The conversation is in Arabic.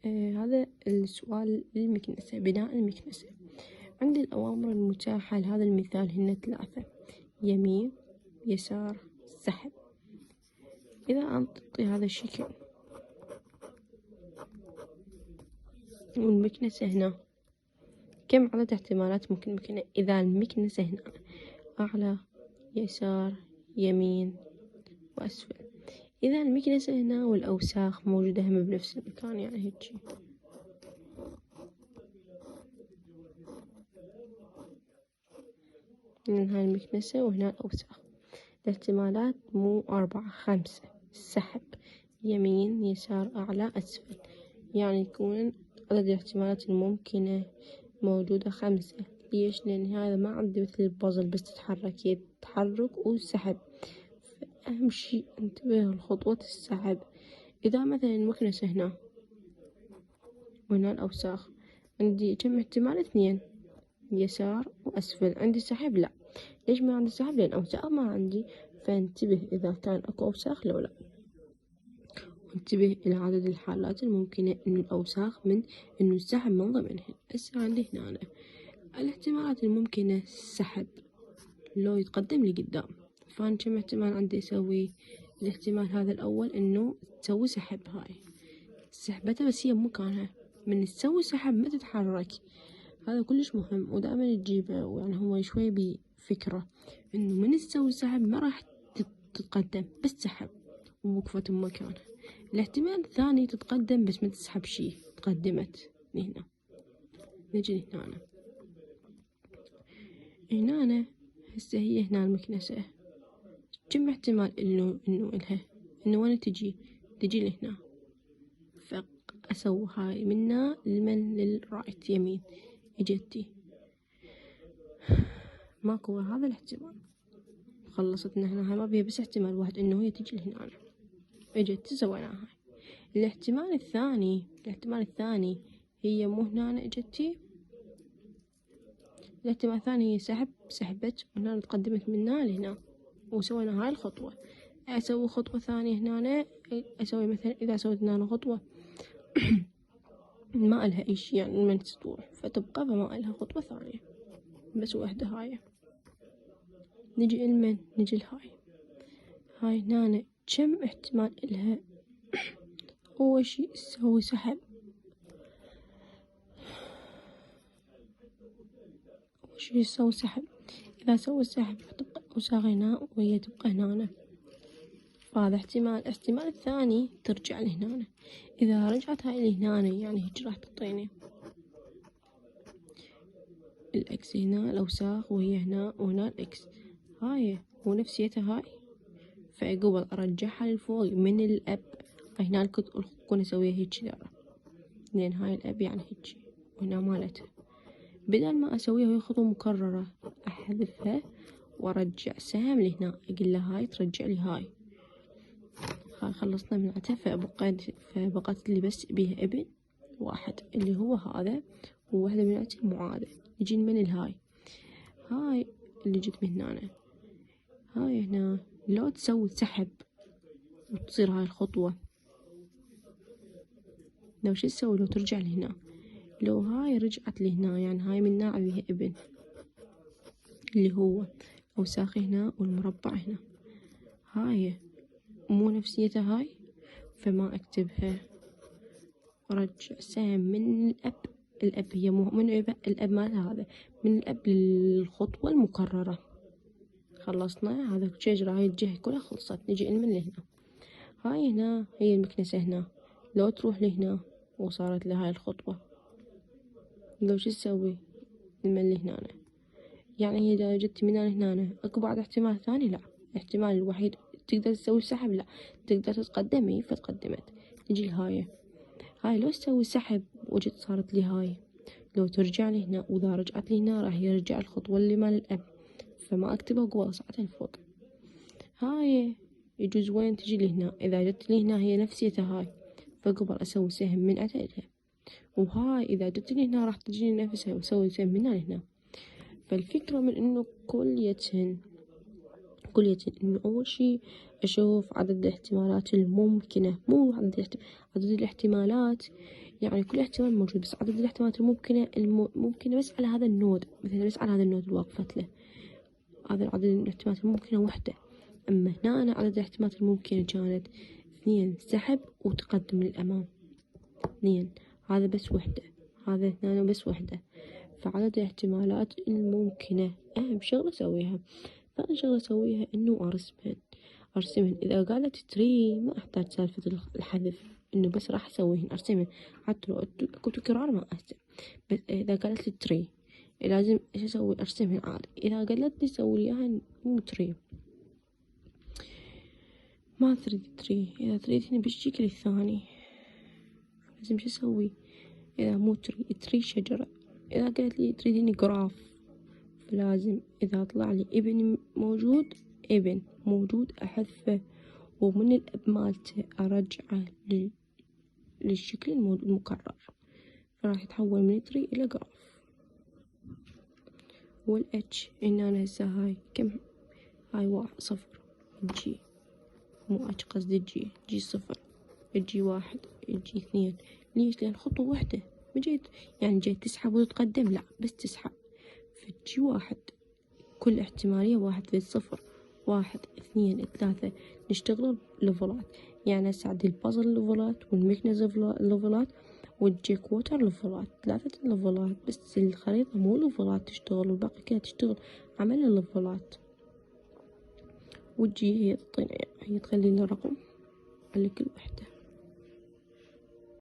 هذا السؤال للمكنسة. بناء المكنسة، عندي الأوامر المتاحة لهذا المثال هن 3: يمين، يسار، سحب. إذا أعطي هذا الشكل والمكنسة هنا، كم عدد احتمالات ممكن إذا المكنسة هنا أعلى، يسار، يمين، وأسفل. إذا المكنسة هنا والأوساخ موجودة هم بنفس المكان، يعني هيجي. من هاي المكنسة وهنا الأوساخ. الاحتمالات مو 4، 5. السحب يمين، يسار، أعلى، أسفل. يعني يكون عدد الاحتمالات الممكنة موجودة 5. ليش؟ لأن هذا ما عندي مثل البازل بس تتحرك، يتحرك وسحب. أهم شي انتبه لخطوة السحب. إذا مثلا المكنسة هنا وهنا الأوساخ، عندي كم احتمال؟ 2، يسار وأسفل. عندي سحب؟ لا. ليش ما عندي سحب؟ لأن أوساخ ما عندي. فانتبه إذا كان أكو أوساخ لو لا. وانتبه إلى عدد الحالات الممكنة إنه الأوساخ من إنه السحب من ضمنهن. هسه عندي هنا الاحتمالات الممكنة السحب لو يتقدم لي قدام، فأنا كم احتمال عندي أسوي؟ الاحتمال هذا الأول إنه تسوي سحب، هاي سحبتها بس هي بمكانها. من تسوي سحب ما تتحرك، هذا كلش مهم ودائما تجيبه. ويعني هو شوي بفكرة إنه من تسوي سحب ما راح تتقدم، بس تسحب ووقفت بمكانها. الاحتمال الثاني تتقدم بس ما تسحب شي، تقدمت. هنا نجي هنا هسه هي هنا المكنسة، كم احتمال إنه إلها إنه وين تجي لهنا، فأسوي هاي منا للرايت يمين، إجتي ماكو هذا الاحتمال. خلصتنا هنا، هاي ما بيها بس احتمال واحد إنه هي تجي لهنا، إجت سويناها هاي. الاحتمال الثاني هي مو هنا إجتي. الاحتمال الثاني هي سحبت وهنا تقدمت من هنا لهنا وسوينا هاي الخطوة. أسوي خطوة ثانية هنا، أسوي مثلا إذا سويت هنا خطوة ما إلها إشي، يعني من تروح فتبقى، فما إلها خطوة ثانية بس واحدة. هاي نجي نجي هاي هنا كم احتمال إلها؟ أول شي تسوي سحب، إذا سوي سحب تبقى الأوساخ هنا وهي تبقى هنا. فهذا احتمال الثاني ترجع لهنا. إذا رجعت هاي لهنا يعني هيك راح تعطيني الإكس هنا الأوساخ، وهي هنا وهنا الإكس. هاي هو نفسيتها هاي، فقبل أرجعها لفوق من الأب. هنا كنت أسويها هيك دارة، لأن هاي الأب يعني هيك وهنا مالتها. بدل ما أسويها وهي خطوة مكررة أحذفها وأرجع سهم لهنا، أقول له هاي ترجع لي هاي. خلصنا من عتها، فبقت لي بس بيها ابن واحد اللي هو هذا، وواحدة من عتها المعادة. يجي من الهاي اللي جت من هنا. هاي هنا لو تسوي سحب وتصير هاي الخطوة، لو شو تسوي؟ لو ترجع لهنا، لو هاي رجعت لهنا يعني هاي من نوع بيها ابن اللي هو أوساخ هنا والمربع هنا. هاي مو نفسيتها هاي، فما أكتبها. رجع سهم من الأب هي مو من الأب مال هذا، من الأب للخطوة المكررة. خلصنا هذا الشجرة، هاي الجهة كلها خلصت. نجي من لهنا، هاي هنا هي المكنسة هنا. لو تروح لهنا وصارت لهاي الخطوة، لو شو تسوي؟ من لهنا يعني هي إذا جت من هنا أكو بعد احتمال ثاني؟ لا. الاحتمال الوحيد تقدر تسوي سحب؟ لا. تقدر تتقدمي فتقدمت. نجي هاي لو تسوي سحب وجت صارت لي هاي، لو ترجع لي هنا، وإذا رجعت لي هنا راح يرجع الخطوة اللي مال الأب، فما أكتبها قوة صعدها لفوق. هاي يجوز وين تجي لي هنا، إذا جت لي هنا هي نفسيتها هاي، فقبل أسوي سهم من عتلها. وهاي إذا جت لي هنا راح تجيني نفسها وأسوي سهم من هنا لهنا. فالفكرة من إنه كليتهن إنه أول شي أشوف عدد الاحتمالات الممكنة، مو عدد الاحتمالات، يعني كل احتمال موجود، بس عدد الاحتمالات الممكنة بس على هذا النود، مثلا بس على هذا النود اللي وقفت له، هذا عدد الاحتمالات الممكنة وحدة. أما هنا أنا عدد الاحتمالات الممكنة كانت 2 سحب وتقدم للأمام، 2 هذا بس وحدة، هذا 2 بس وحدة. فعدد الاحتمالات الممكنة أهم شغلة أسويها. ثاني شغلة أسويها إنه أرسمهن. إذا قالت تري ما أحتاج سالفة الحذف، إنه بس راح أسويهن أرسمهن، حتى لو أكو تكرار ما أرسم. بس إذا قالت لي تري لازم إيش أسوي؟ أرسمهن عادي. إذا قالت لي سوي لي إياها مو تري، ما تريد تري، إذا تريدين بالشكل الثاني لازم شو أسوي؟ إذا مو تري شجرة. إذا قالت لي تريدين جراف، فلازم إذا طلع لي ابن موجود أحذفه، ومن الأب مالته أرجعه للشكل المكرر، فراح يتحول من تري إلى جراف. والاتش إن أنا هسه هاي كم؟ هاي 0 جي، مو اتش قصدي جي 0 جي 1 جي 2. ليش؟ لأن خطوة واحدة، ما جيت تسحب وتتقدم، لا بس تسحب. في جي 1 كل احتمالية 1 في 0 1 2 3. نشتغل ليفلات، يعني أساعد البازل ليفلات والميكانيزم ليفلات والجيك ووتر ليفلات، 3 ليفلات بس. الخريطة مو ليفلات تشتغل، والباقي كلها تشتغل عمل الليفلات. والجي هي تخلي لنا رقم على كل وحدة.